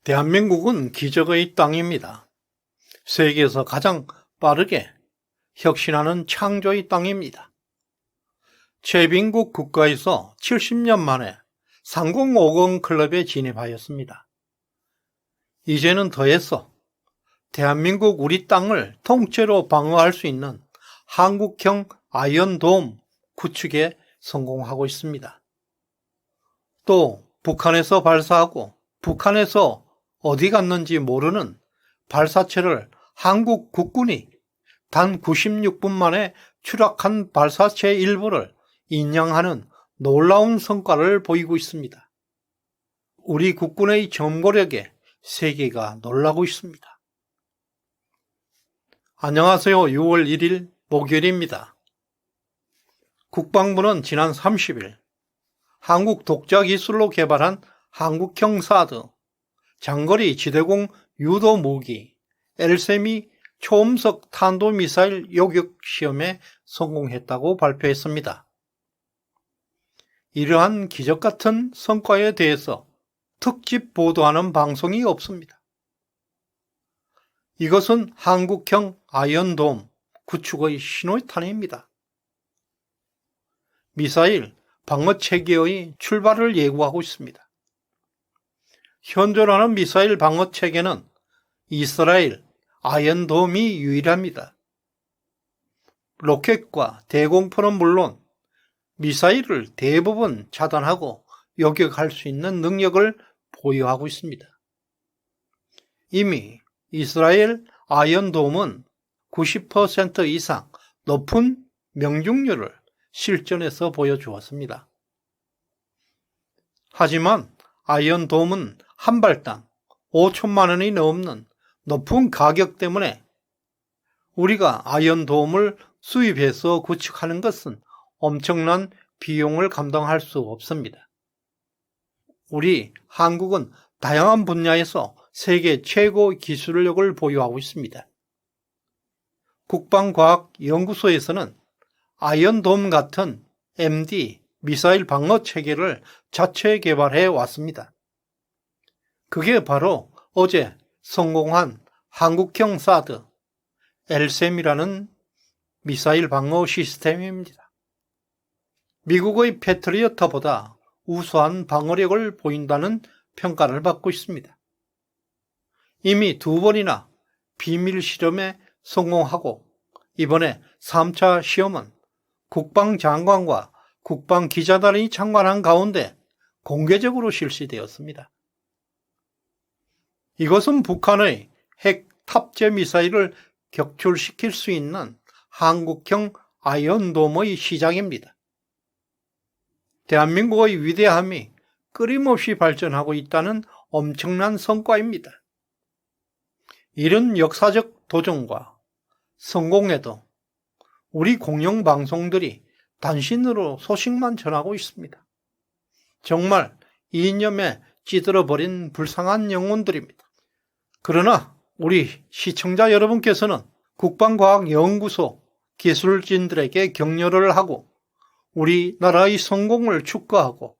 대한민국은 기적의 땅입니다. 세계에서 가장 빠르게 혁신하는 창조의 땅입니다. 최빈국 국가에서 70년 만에 상공오공 클럽에 진입하였습니다. 이제는 더해서 대한민국 우리 땅을 통째로 방어할 수 있는 한국형 아이언돔 구축에 성공하고 있습니다. 또 북한에서 발사하고 북한에서 어디 갔는지 모르는 발사체를 한국 국군이 단 96분 만에 추락한 발사체 일부를 인양하는 놀라운 성과를 보이고 있습니다. 우리 국군의 점거력에 세계가 놀라고 있습니다. 안녕하세요. 6월 1일 목요일입니다. 국방부는 지난 30일 한국 독자 기술로 개발한 한국형 사드, 장거리 지대공 유도 무기 LSAM이 초음속 탄도미사일 요격 시험에 성공했다고 발표했습니다. 이러한 기적 같은 성과에 대해서 특집 보도하는 방송이 없습니다. 이것은 한국형 아이언돔 구축의 신호탄입니다. 미사일 방어체계의 출발을 예고하고 있습니다. 현존하는 미사일 방어체계는 이스라엘 아이언돔이 유일합니다. 로켓과 대공포는 물론 미사일을 대부분 차단하고 요격할 수 있는 능력을 보유하고 있습니다. 이미 이스라엘 아이언돔은 90% 이상 높은 명중률을 실전에서 보여주었습니다. 하지만 아이언돔은 한 발당 5천만 원이 넘는 높은 가격 때문에 우리가 아이언돔을 수입해서 구축하는 것은 엄청난 비용을 감당할 수 없습니다. 우리 한국은 다양한 분야에서 세계 최고 기술력을 보유하고 있습니다. 국방과학연구소에서는 아이언돔 같은 MD 미사일 방어 체계를 자체 개발해 왔습니다. 그게 바로 어제 성공한 한국형 사드 LSAM이라는 미사일 방어 시스템입니다. 미국의 패트리어트보다 우수한 방어력을 보인다는 평가를 받고 있습니다. 이미 2번이나 비밀 실험에 성공하고 이번에 3차 시험은 국방장관과 국방기자단이 참관한 가운데 공개적으로 실시되었습니다. 이것은 북한의 핵 탑재 미사일을 격출시킬 수 있는 한국형 아이언돔의 시작입니다. 대한민국의 위대함이 끊임없이 발전하고 있다는 엄청난 성과입니다. 이런 역사적 도전과 성공에도 우리 공영방송들이 단신으로 소식만 전하고 있습니다. 정말 이념에 찌들어버린 불쌍한 영혼들입니다. 그러나 우리 시청자 여러분께서는 국방과학연구소 기술진들에게 격려를 하고 우리나라의 성공을 축하하고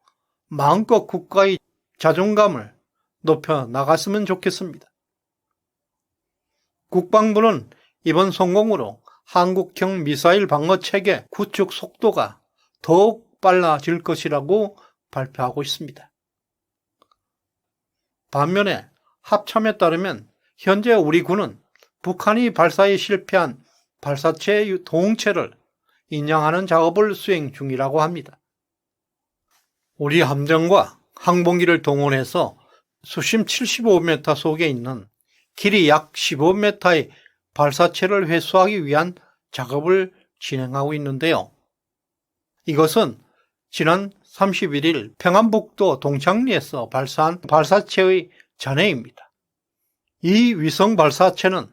마음껏 국가의 자존감을 높여 나갔으면 좋겠습니다. 국방부는 이번 성공으로 한국형 미사일 방어 체계 구축 속도가 더욱 빨라질 것이라고 발표하고 있습니다. 반면에 합참에 따르면 현재 우리 군은 북한이 발사에 실패한 발사체 동체를 인양하는 작업을 수행 중이라고 합니다. 우리 함정과 항공기를 동원해서 수심 75m 속에 있는 길이 약 15m의 발사체를 회수하기 위한 작업을 진행하고 있는데요. 이것은 지난 31일 평안북도 동창리에서 발사한 발사체의 잔해입니다. 이 위성 발사체는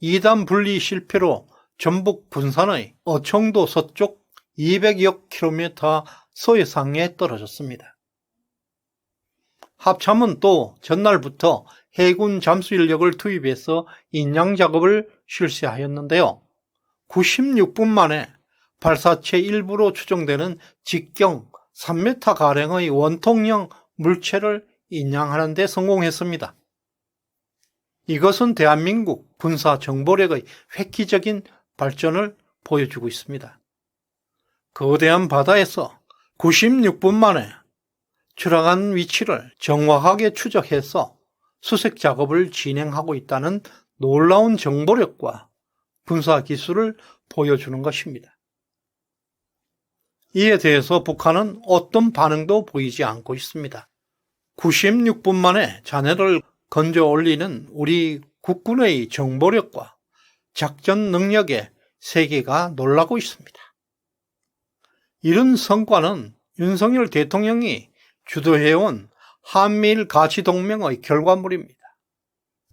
2단 분리 실패로 전북 군산의 어청도 서쪽 200여 킬로미터 서해상에 떨어졌습니다. 합참은 또 전날부터 해군 잠수 인력을 투입해서 인양 작업을 실시하였는데요. 96분 만에 발사체 일부로 추정되는 직경 3m가량의 원통형 물체를 인양하는 데 성공했습니다. 이것은 대한민국 군사 정보력의 획기적인 발전을 보여주고 있습니다. 거대한 바다에서 96분 만에 추락한 위치를 정확하게 추적해서 수색 작업을 진행하고 있다는 놀라운 정보력과 군사 기술을 보여주는 것입니다. 이에 대해서 북한은 어떤 반응도 보이지 않고 있습니다. 96분 만에 잔해를 건져 올리는 우리 국군의 정보력과 작전 능력에 세계가 놀라고 있습니다. 이런 성과는 윤석열 대통령이 주도해온 한미일 가치동맹의 결과물입니다.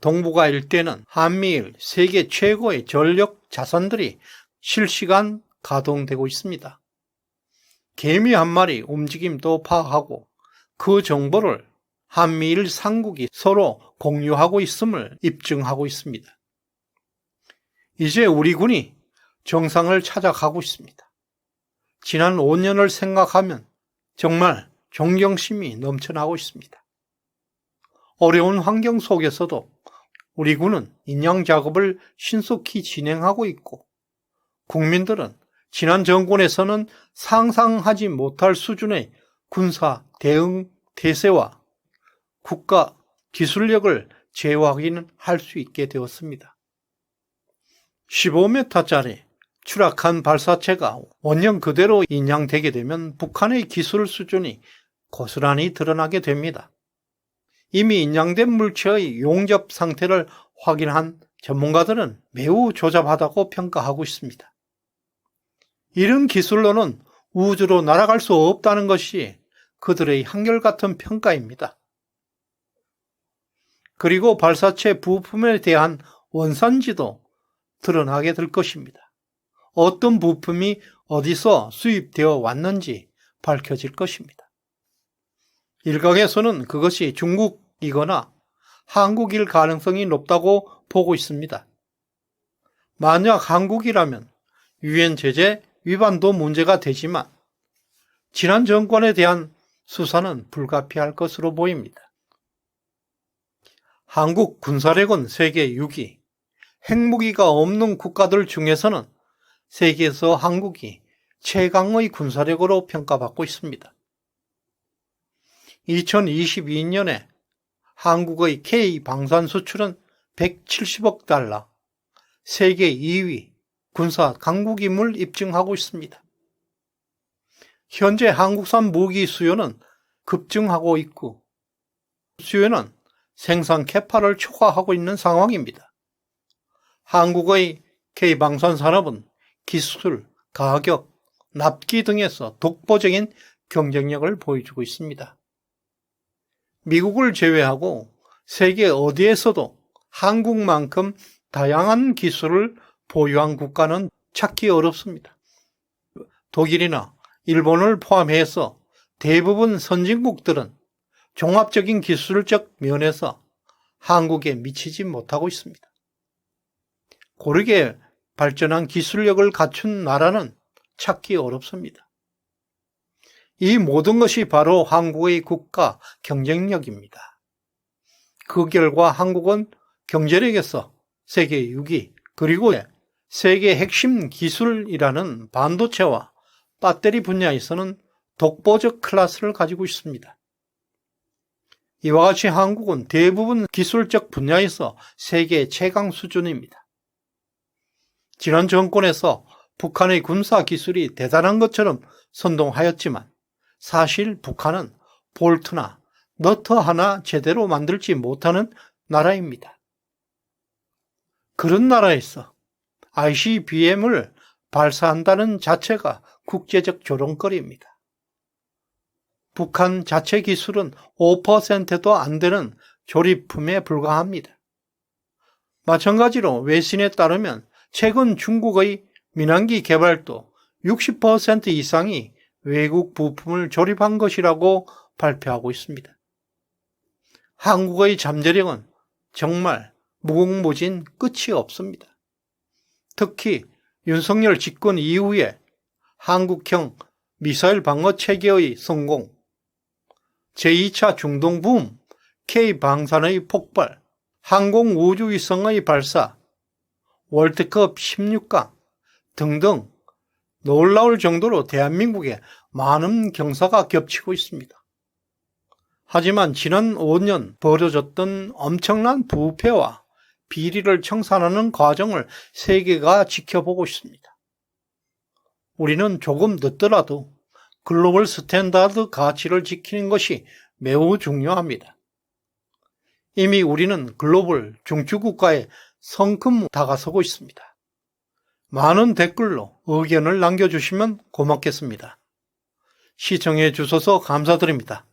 동북아 일대는 한미일 세계 최고의 전력 자산들이 실시간 가동되고 있습니다. 개미 한 마리 움직임도 파악하고 그 정보를 한미일 상국이 서로 공유하고 있음을 입증하고 있습니다. 이제 우리 군이 정상을 찾아가고 있습니다. 지난 5년을 생각하면 정말 존경심이 넘쳐나고 있습니다. 어려운 환경 속에서도 우리 군은 인양 작업을 신속히 진행하고 있고 국민들은 지난 정권에서는 상상하지 못할 수준의 군사 대응 태세와 국가 기술력을 재확인할 수 있게 되었습니다. 15m짜리 추락한 발사체가 원형 그대로 인양되게 되면 북한의 기술 수준이 고스란히 드러나게 됩니다. 이미 인양된 물체의 용접 상태를 확인한 전문가들은 매우 조잡하다고 평가하고 있습니다. 이런 기술로는 우주로 날아갈 수 없다는 것이 그들의 한결같은 평가입니다. 그리고 발사체 부품에 대한 원산지도 드러나게 될 것입니다. 어떤 부품이 어디서 수입되어 왔는지 밝혀질 것입니다. 일각에서는 그것이 중국이거나 한국일 가능성이 높다고 보고 있습니다. 만약 한국이라면 유엔 제재 위반도 문제가 되지만 지난 정권에 대한 수사는 불가피할 것으로 보입니다. 한국 군사력은 세계 6위, 핵무기가 없는 국가들 중에서는 세계에서 한국이 최강의 군사력으로 평가받고 있습니다. 2022년에 한국의 K 방산 수출은 170억 달러, 세계 2위 군사 강국임을 입증하고 있습니다. 현재 한국산 무기 수요는 급증하고 있고 수요는 생산 캐파를 초과하고 있는 상황입니다. 한국의 K방산 산업은 기술, 가격, 납기 등에서 독보적인 경쟁력을 보여주고 있습니다. 미국을 제외하고 세계 어디에서도 한국만큼 다양한 기술을 보유한 국가는 찾기 어렵습니다. 독일이나 일본을 포함해서 대부분 선진국들은 종합적인 기술적 면에서 한국에 미치지 못하고 있습니다. 고르게 발전한 기술력을 갖춘 나라는 찾기 어렵습니다. 이 모든 것이 바로 한국의 국가 경쟁력입니다. 그 결과 한국은 경제력에서 세계 6위, 그리고 세계 핵심 기술이라는 반도체와 배터리 분야에서는 독보적 클래스를 가지고 있습니다. 이와 같이 한국은 대부분 기술적 분야에서 세계 최강 수준입니다. 지난 정권에서 북한의 군사 기술이 대단한 것처럼 선동하였지만 사실 북한은 볼트나 너트 하나 제대로 만들지 못하는 나라입니다. 그런 나라에서 ICBM을 발사한다는 자체가 국제적 조롱거리입니다. 북한 자체 기술은 5%도 안 되는 조립품에 불과합니다. 마찬가지로 외신에 따르면 최근 중국의 민항기 개발도 60% 이상이 외국 부품을 조립한 것이라고 발표하고 있습니다. 한국의 잠재력은 정말 무궁무진 끝이 없습니다. 특히 윤석열 집권 이후에 한국형 미사일 방어 체계의 성공, 제2차 중동붐, K방산의 폭발, 항공우주위성의 발사, 월드컵 16강 등등 놀라울 정도로 대한민국에 많은 경사가 겹치고 있습니다. 하지만 지난 5년 벌어졌던 엄청난 부패와 비리를 청산하는 과정을 세계가 지켜보고 있습니다. 우리는 조금 늦더라도 글로벌 스탠다드 가치를 지키는 것이 매우 중요합니다. 이미 우리는 글로벌 중추국가에 성큼 다가서고 있습니다. 많은 댓글로 의견을 남겨주시면 고맙겠습니다. 시청해 주셔서 감사드립니다.